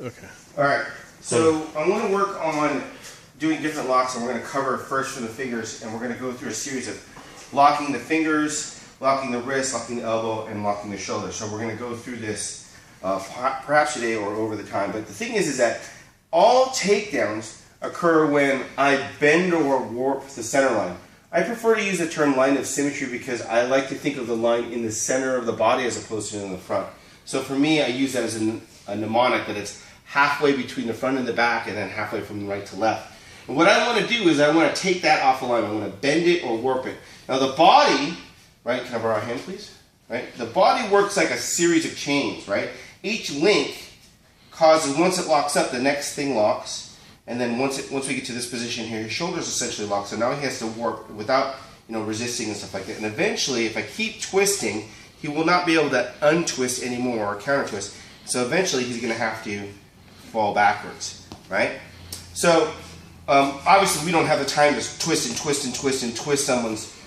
Okay. All right. So I want to work on doing different locks, and we're going to cover first from the fingers, and we're going to go through a series of locking the fingers, locking the wrist, locking the elbow, and locking the shoulder. So we're going to go through this perhaps today or over the time. But the thing is that all takedowns occur when I bend or warp the center line. I prefer to use the term line of symmetry because I like to think of the line in the center of the body as opposed to in the front. So for me, I use that as a mnemonic, that it's halfway between the front and the back and then halfway from right to left. And what I want to do is I want to take that off the line. I want to bend it or warp it. Now the body, right, can I borrow a hand please? Right? The body works like a series of chains, right? Each link causes, once it locks up, the next thing locks. And then once we get to this position here, his shoulders essentially lock. So now he has to warp without, resisting and stuff like that. And eventually, if I keep twisting, he will not be able to untwist anymore or counter twist. So eventually, he's going to have to fall backwards, right? So obviously, we don't have the time to twist and twist and twist and twist someone's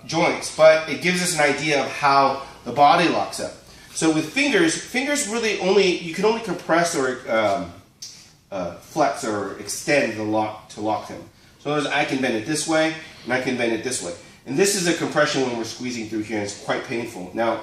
joints, but it gives us an idea of how the body locks up. So with fingers really you can only compress or flex or extend the lock to lock them. So I can bend it this way, and I can bend it this way. And this is a compression when we're squeezing through here, and it's quite painful. Now,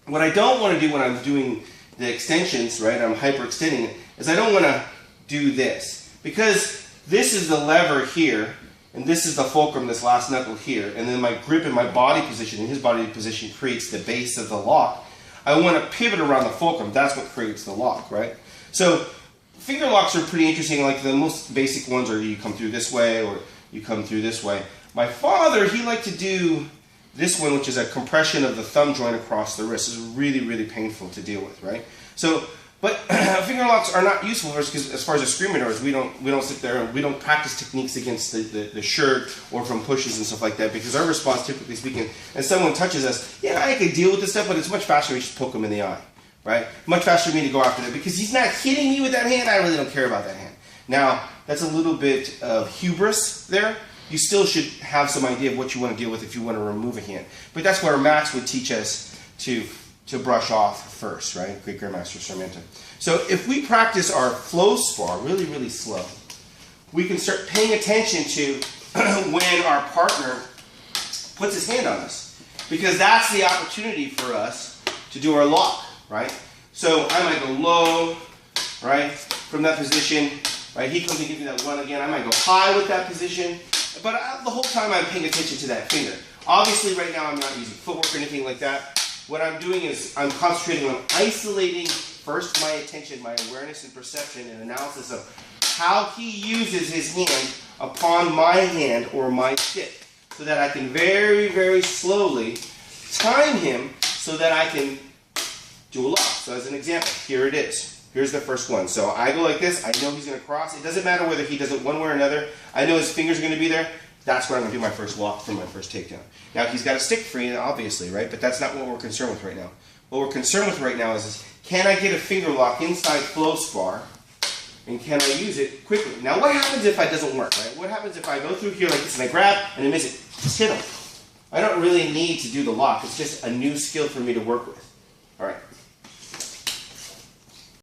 what I don't want to do when I'm doing the extensions, right, I'm hyperextending it, is I don't want to do this. Because this is the lever here, and this is the fulcrum, this last knuckle here, and then my grip and my body position, and his body position creates the base of the lock. I want to pivot around the fulcrum. That's what creates the lock, right? So finger locks are pretty interesting. Like the most basic ones are you come through this way or you come through this way. My father, he liked to do this one, which is a compression of the thumb joint across the wrist. This is really, really painful to deal with, right? So, but finger locks are not useful for us because as far as discriminators, we don't sit there and we don't practice techniques against the shirt or from pushes and stuff like that, because our response, typically speaking, if someone touches us, yeah, I can deal with this stuff, but it's much faster to just poke them in the eye. Right? Much faster for me to go after that because he's not hitting me with that hand. I really don't care about that hand. Now, that's a little bit of hubris there. You still should have some idea of what you want to deal with if you want to remove a hand. But that's where Max would teach us to brush off first, right? Great Grandmaster Sarmiento. So if we practice our flow spar really, really slow, we can start paying attention to when our partner puts his hand on us, because that's the opportunity for us to do our lock. Right? So I might go low, right, from that position, right? He comes and gives me that one again. I might go high with that position, but the whole time I'm paying attention to that finger. Obviously, right now I'm not using footwork or anything like that. What I'm doing is I'm concentrating on isolating first my attention, my awareness and perception and analysis of how he uses his hand upon my hand or my stick, so that I can very, very slowly time him so that I can do a lock. So as an example, here it is. Here's the first one. So I go like this. I know he's going to cross. It doesn't matter whether he does it one way or another. I know his fingers are going to be there. That's where I'm going to do my first lock for my first takedown. Now he's got a stick free, obviously, right? But that's not what we're concerned with right now. What we're concerned with right now is can I get a finger lock inside flow spar, and can I use it quickly? Now what happens if it doesn't work, right? What happens if I go through here like this and I grab and I miss it? Just hit him. I don't really need to do the lock. It's just a new skill for me to work with. All right.